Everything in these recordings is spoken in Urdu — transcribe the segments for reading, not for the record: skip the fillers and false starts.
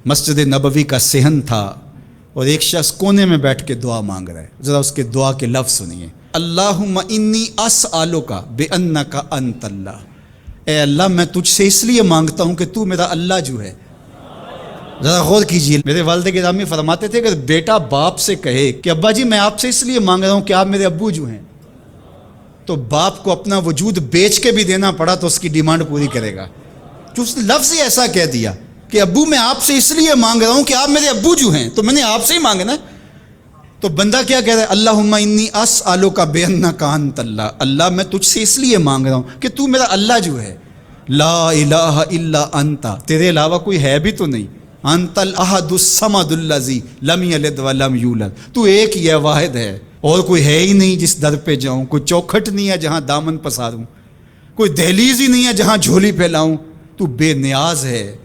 مسجد نبوی کا صحن تھا اور ایک شخص کونے میں بیٹھ کے دعا مانگ رہا ہے. ذرا اس کے دعا کے لفظ سنیے. اللہم انی اسألک بانک انت اللہ. اے اللہ میں تجھ سے اس لیے مانگتا ہوں کہ تو میرا اللہ جو ہے. ذرا غور کیجیے. میرے والد گرامی فرماتے تھے کہ بیٹا باپ سے کہے کہ ابا جی میں آپ سے اس لیے مانگ رہا ہوں کہ آپ میرے ابو جو ہیں، تو باپ کو اپنا وجود بیچ کے بھی دینا پڑا تو اس کی ڈیمانڈ پوری کرے گا. جو اس نے لفظ ہی ایسا کہہ دیا کہ ابو میں آپ سے اس لیے مانگ رہا ہوں کہ آپ میرے ابو جو ہیں، تو میں نے آپ سے ہی مانگنا ہے. تو بندہ کیا کہہ رہا ہے؟ اللہم انی اسألک بانک انت اللہ. اللہ میں تجھ سے اس لیے مانگ رہا ہوں کہ تو میرا اللہ جو ہے. لا الہ الا انت، تیرے علاوہ کوئی ہے بھی تو نہیں. انت الاحد الصمد الذی لم یلد ولم یولد. تو ایک ہی ہے، واحد ہے، اور کوئی ہے ہی نہیں جس در پہ جاؤں. کوئی چوکھٹ نہیں ہے جہاں دامن پساروں، کوئی دہلیز ہی نہیں ہے جہاں جھولی پھیلاؤں. تو بے نیاز ہے،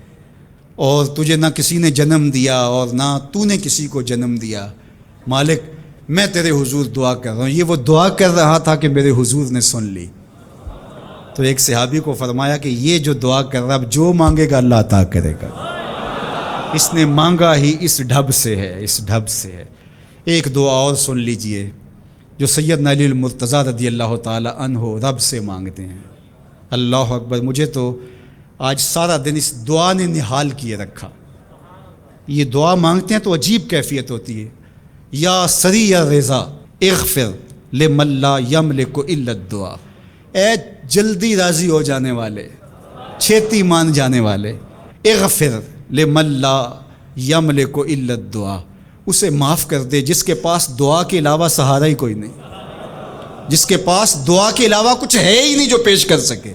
اور تجھے نہ کسی نے جنم دیا اور نہ تو نے کسی کو جنم دیا. مالک میں تیرے حضور دعا کر رہا ہوں. یہ وہ دعا کر رہا تھا کہ میرے حضور نے سن لی. تو ایک صحابی کو فرمایا کہ یہ جو دعا کر رہا اب جو مانگے گا اللہ عطا کرے گا. اس نے مانگا ہی اس ڈھب سے ہے، اس ڈھب سے ہے. ایک دعا اور سن لیجئے جو سیدنا علی المرتضیٰ رضی اللہ تعالی عنہ رب سے مانگتے ہیں. اللہ اکبر. مجھے تو آج سارا دن اس دعا نے نحال کیے رکھا. یہ دعا مانگتے ہیں تو عجیب کیفیت ہوتی ہے. یا سریع الرضا اغفر لمن لا یملک الا الدعاء. اے جلدی راضی ہو جانے والے، چھیتی مان جانے والے، اغفر لمن لا یملک الا الدعاء. اسے معاف کر دے جس کے پاس دعا کے علاوہ سہارا ہی کوئی نہیں، جس کے پاس دعا کے علاوہ کچھ ہے ہی نہیں جو پیش کر سکے.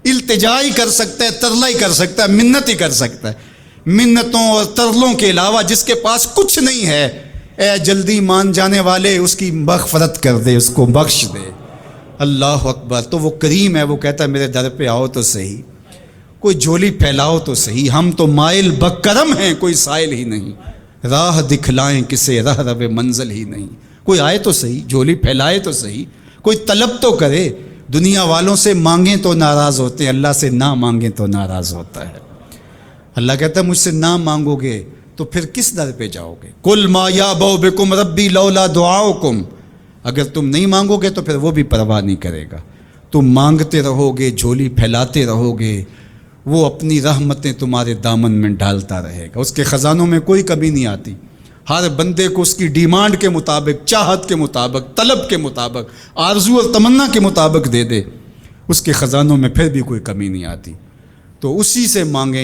التجا ہی کر سکتا ہے، ترلا ہی کر سکتا ہے، منت ہی کر سکتا ہے. منتوں اور ترلوں کے علاوہ جس کے پاس کچھ نہیں ہے، اے جلدی مان جانے والے اس کی مغفرت کر دے، اس کو بخش دے. اللہ اکبر. تو وہ کریم ہے، وہ کہتا ہے میرے در پہ آؤ تو صحیح، کوئی جھولی پھیلاؤ تو صحیح. ہم تو مائل بکرم ہیں، کوئی سائل ہی نہیں. راہ دکھلائیں کسے رہ رو منزل ہی نہیں. کوئی آئے تو صحیح، جھولی پھیلائے تو صحیح، کوئی طلب تو کرے. دنیا والوں سے مانگیں تو ناراض ہوتے ہیں، اللہ سے نہ مانگیں تو ناراض ہوتا ہے. اللہ کہتا ہے مجھ سے نہ مانگو گے تو پھر کس در پہ جاؤ گے؟ قل ما یعبؤ بکم ربی لولا دعاؤکم. اگر تم نہیں مانگو گے تو پھر وہ بھی پرواہ نہیں کرے گا. تم مانگتے رہو گے، جھولی پھیلاتے رہو گے، وہ اپنی رحمتیں تمہارے دامن میں ڈالتا رہے گا. اس کے خزانوں میں کوئی کمی نہیں آتی. ہر بندے کو اس کی ڈیمانڈ کے مطابق، چاہت کے مطابق، طلب کے مطابق، آرزو اور تمنا کے مطابق دے دے. اس کے خزانوں میں پھر بھی کوئی کمی نہیں آتی. تو اسی سے مانگیں.